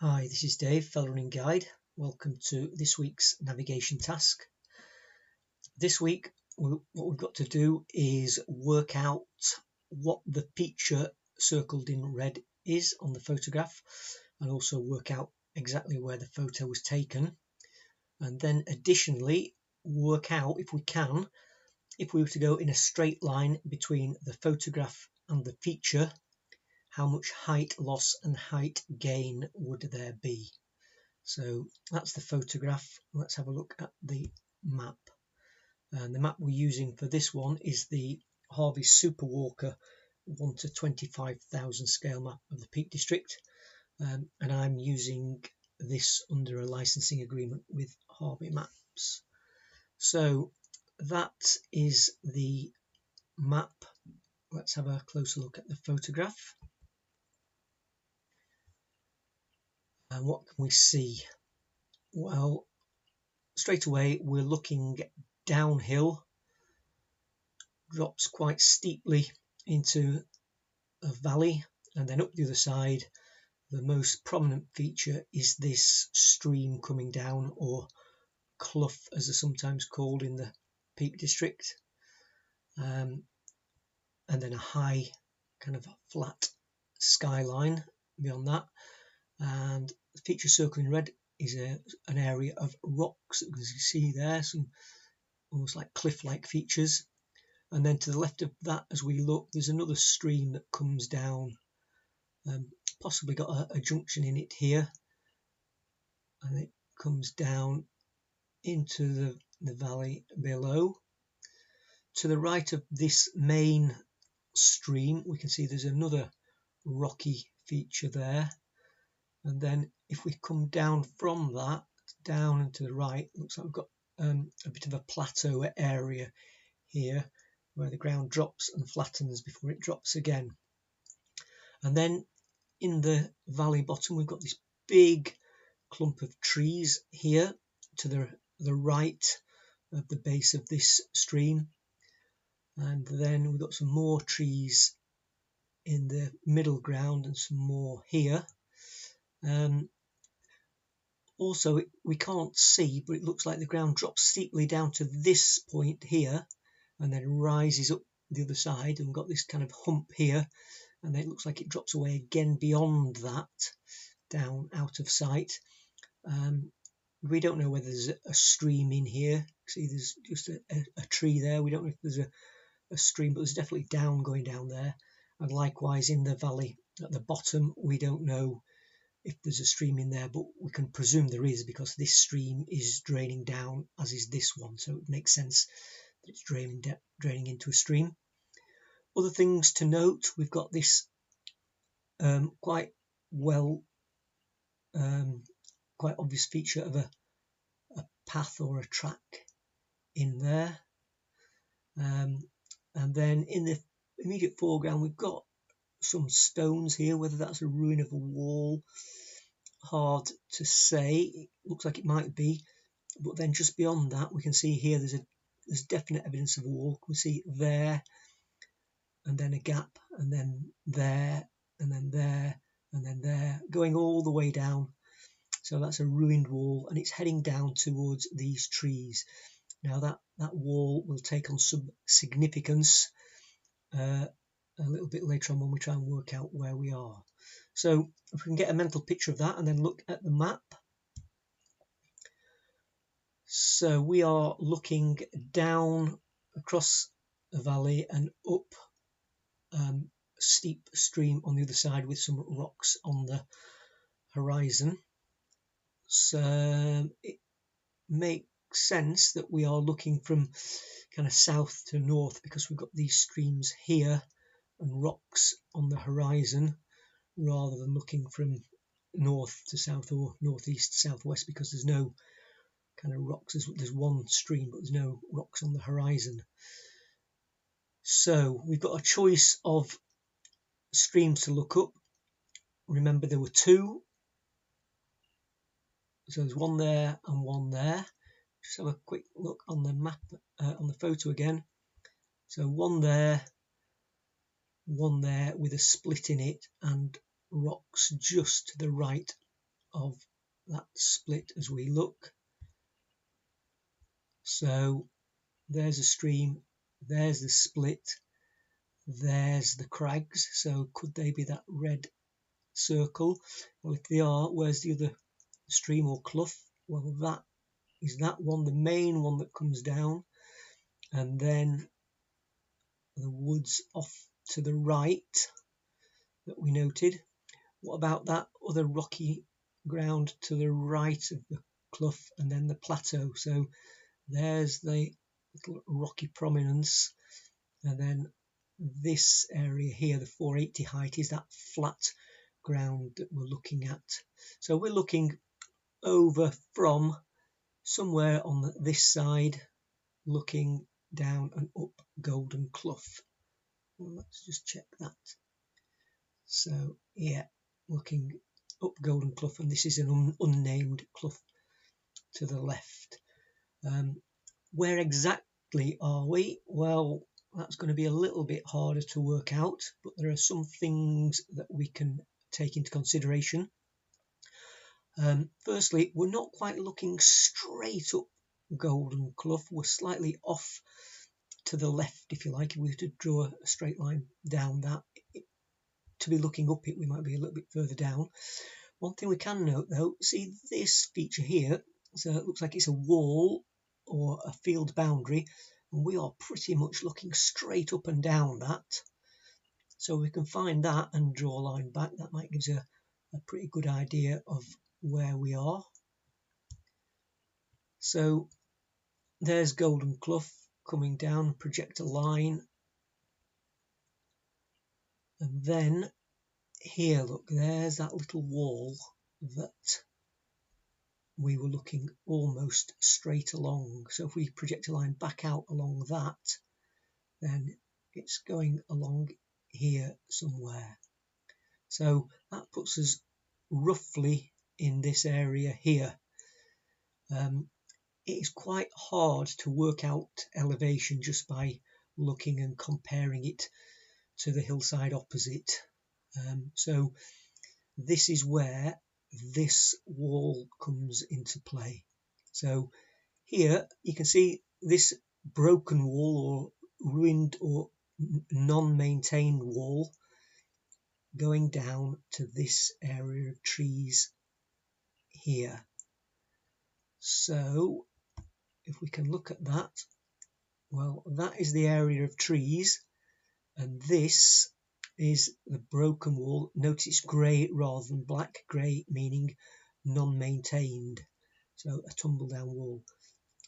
Hi, this is Dave, Fell Running Guide. Welcome to this week's navigation task. This week, what we've got to do is work out what the feature circled in red is on the photograph, and also work out exactly where the photo was taken. And then additionally, work out, if we can, if we were to go in a straight line between the photograph and the feature, how much height loss and height gain would there be? So that's the photograph. Let's have a look at the map. And the map we're using for this one is the Harvey Superwalker 1 to 25,000 scale map of the Peak District. And I'm using this under a licensing agreement with Harvey Maps. So that is the map. Let's have a closer look at the photograph. And what can we see? Well, straight away we're looking downhill, drops quite steeply into a valley, and then up the other side the most prominent feature is this stream coming down, or clough as they're sometimes called in the Peak District, and then a high kind of flat skyline beyond that. And the feature circle in red is an area of rocks, as you see there, some almost like cliff-like features. And then to the left of that, as we look, there's another stream that comes down, possibly got a junction in it here, and it comes down into the valley below. To the right of this main stream, we can see there's another rocky feature there. And then if we come down from that, down and to the right, looks like we've got a bit of a plateau area here, where the ground drops and flattens before it drops again. And then in the valley bottom, we've got this big clump of trees here to the right of the base of this stream. And then we've got some more trees in the middle ground and some more here. Also, we can't see, but it looks like the ground drops steeply down to this point here and then rises up the other side, and we've got this kind of hump here, and then it looks like it drops away again beyond that, down out of sight. We don't know whether there's a stream in here. See, there's just a tree there. We don't know if there's a stream, but there's definitely down going down there. And likewise in the valley at the bottom, we don't know if there's a stream in there, but we can presume there is, because this stream is draining down, as is this one, so it makes sense that it's draining into a stream. Other things to note, we've got this quite obvious feature of a path or a track in there, and then in the immediate foreground we've got some stones here. Whether that's a ruin of a wall, hard to say. It looks like it might be, but then just beyond that we can see here there's definite evidence of a wall. We see it there, and then a gap, and then there, and then there, and then there, going all the way down. So that's a ruined wall, and it's heading down towards these trees. Now that wall will take on some significance a little bit later on when we try and work out where we are. So if we can get a mental picture of that and then look at the map. So we are looking down across the valley and up a steep stream on the other side with some rocks on the horizon. So it makes sense that we are looking from kind of south to north, because we've got these streams here and rocks on the horizon, rather than looking from north to south or northeast to southwest, because there's no kind of rocks. There's one stream, but there's no rocks on the horizon. So we've got a choice of streams to look up. Remember, there were two, so there's one there and one there. Just have a quick look on the map, on the photo again. So one there with a split in it, and rocks just to the right of that split as we look. So there's a stream, there's the split, there's the crags. So could they be that red circle? Well, if they are, where's the other stream or clough? Well, that is that one, the main one that comes down, and then the woods off to the right that we noted. What about that other rocky ground to the right of the clough and then the plateau? So there's the little rocky prominence, and then this area here, the 480 height, is that flat ground that we're looking at. So we're looking over from somewhere on this side, looking down and up Golden Clough. Well, let's just check that. So yeah, looking up Golden Clough, and this is an unnamed clough to the left. Where exactly are we? Well, that's going to be a little bit harder to work out, but there are some things that we can take into consideration. Firstly, we're not quite looking straight up Golden Clough. We're slightly off to the left, if you like. If we were to draw a straight line down that, to be looking up it, we might be a little bit further down. One thing we can note though, see this feature here, so it looks like it's a wall or a field boundary, and we are pretty much looking straight up and down that. So we can find that and draw a line back. That might give us a pretty good idea of where we are. So there's Golden Clough coming down, project a line, and then here, look, there's that little wall that we were looking almost straight along. So if we project a line back out along that, then it's going along here somewhere. So that puts us roughly in this area here. It is quite hard to work out elevation just by looking and comparing it to the hillside opposite. So this is where this wall comes into play. So here you can see this broken wall or ruined or non-maintained wall going down to this area of trees here. So if we can look at that, well, that is the area of trees, and this is the broken wall. Notice it's grey rather than black. Grey meaning non-maintained, so a tumble down wall.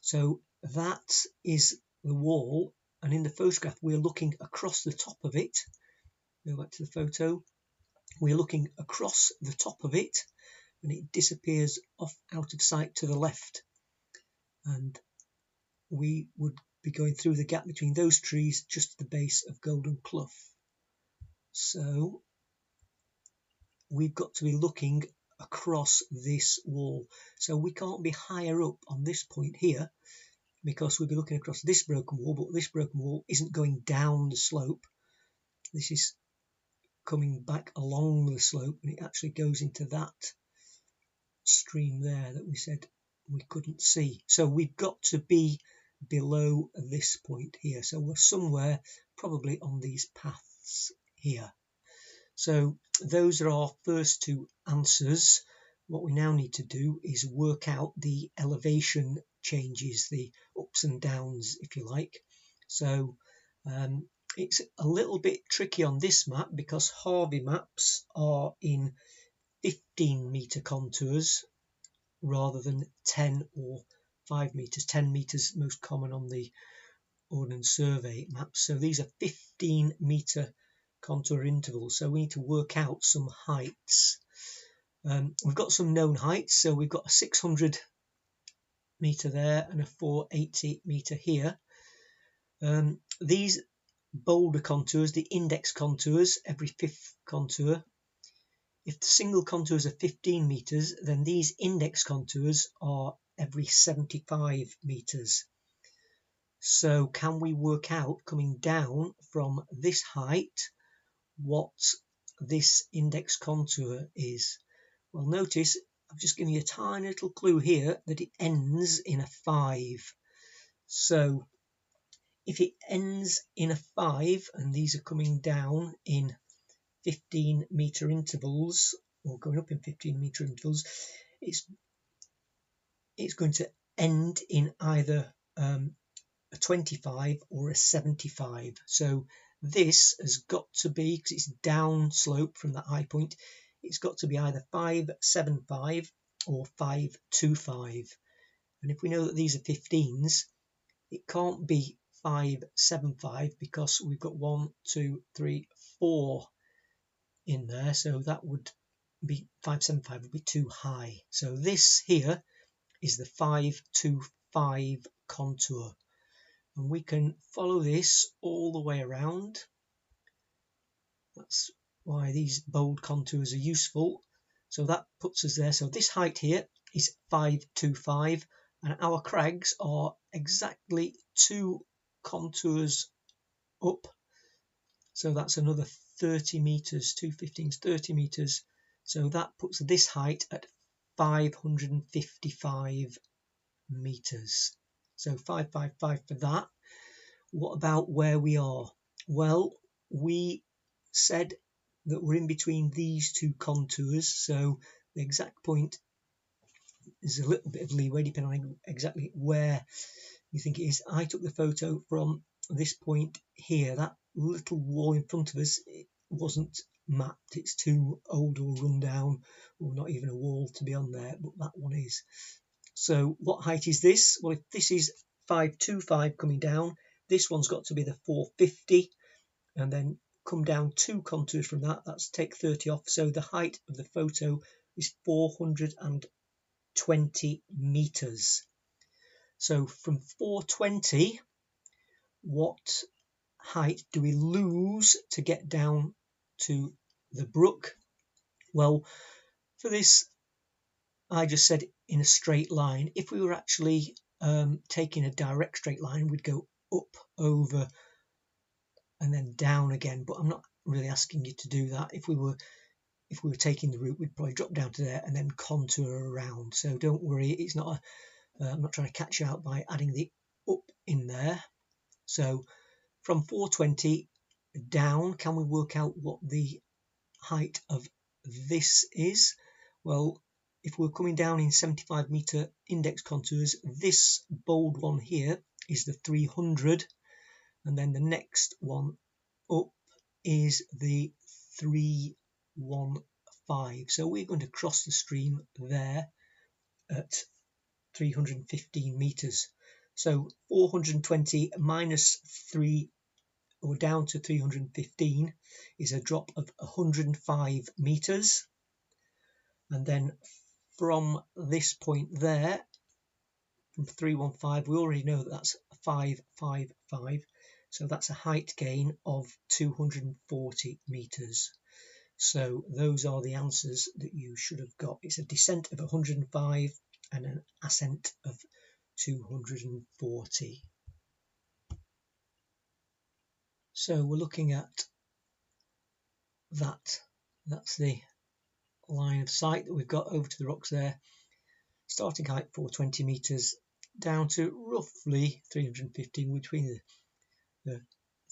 So that is the wall, and in the photograph we're looking across the top of it. Go back to the photo. We're looking across the top of it, and it disappears off out of sight to the left, and we would be going through the gap between those trees just at the base of Golden Clough. So we've got to be looking across this wall. So we can't be higher up on this point here, because we'll be looking across this broken wall, but this broken wall isn't going down the slope. This is coming back along the slope, and it actually goes into that stream there that we said we couldn't see. So we've got to be below this point here. So we're somewhere probably on these paths here. So those are our first two answers. What we now need to do is work out the elevation changes, the ups and downs, if you like. So it's a little bit tricky on this map because Harvey maps are in 15 metre contours rather than 10 or 5 metres. 10 metres most common on the Ordnance Survey maps. So these are 15 metre contour intervals. So we need to work out some heights. We've got some known heights. So we've got a 600 metre there and a 480 metre here. These boulder contours, the index contours, every fifth contour. If the single contours are 15 metres, then these index contours are every 75 metres. So can we work out, coming down from this height, what this index contour is? Well, notice I've just given you a tiny little clue here that it ends in a 5. So if it ends in a 5 and these are coming down in 15-meter intervals or going up in 15-meter intervals, it's going to end in either a 25 or a 75. So this has got to be, because it's down slope from that high point, it's got to be either 575 or 525. And if we know that these are 15s, it can't be 575 because we've got 1, 2, 3, 4 in there, so that would be 575 would be too high. So this here is the 525 contour, and we can follow this all the way around. That's why these bold contours are useful. So that puts us there. So this height here is 525, and our crags are exactly 2 contours up. So that's another 30 meters, 2 15s, 30 meters. So that puts this height at 555 meters. So 555 for that. What about where we are? Well, we said that we're in between these 2 contours, so the exact point is a little bit of leeway depending on exactly where you think it is. I took the photo from this point here. That little wall in front of us, it wasn't mapped, it's too old or run down, or not even a wall to be on there, but that one is. So what height is this? Well, if this is 525 coming down, this one's got to be the 450, and then come down 2 contours from that. That's take 30 off. So the height of the photo is 420 meters. So from 420, what height do we lose to get down to the brook? Well, for this, I just said in a straight line. If we were actually taking a direct straight line, we'd go up, over, and then down again. But I'm not really asking you to do that. If we were taking the route, we'd probably drop down to there and then contour around. So don't worry, it's not I'm not trying to catch you out by adding the up in there. So from 420 down, can we work out what the height of this is? Well, if we're coming down in 75 meter index contours, this bold one here is the 300, and then the next one up is the 315. So we're going to cross the stream there at 315 meters. So 420 minus 3, or down to 315, is a drop of 105 meters. And then from this point there, from 315, we already know that that's 555. So that's a height gain of 240 meters. So those are the answers that you should have got. It's a descent of 105 and an ascent of 240. So we're looking at that. That's the line of sight that we've got over to the rocks there. Starting height 420 meters down to roughly 315, between the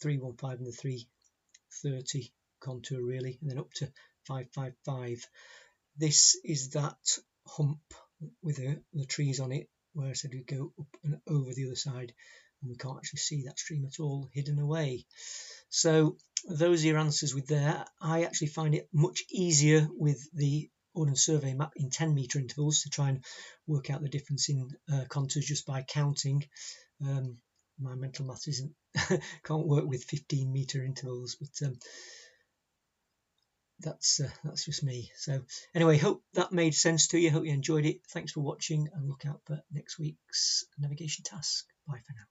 315 and the 330 contour really, and then up to 555. This is that hump with the trees on it, where I said we'd go up and over the other side, and we can't actually see that stream at all, hidden away. So those are your answers with there. I actually find it much easier with the Ordnance Survey map in 10 meter intervals to try and work out the difference in contours just by counting. My mental maths isn't can't work with 15 meter intervals, but that's just me. So anyway, hope that made sense to you. Hope you enjoyed it. Thanks for watching, and look out for next week's navigation task. Bye for now.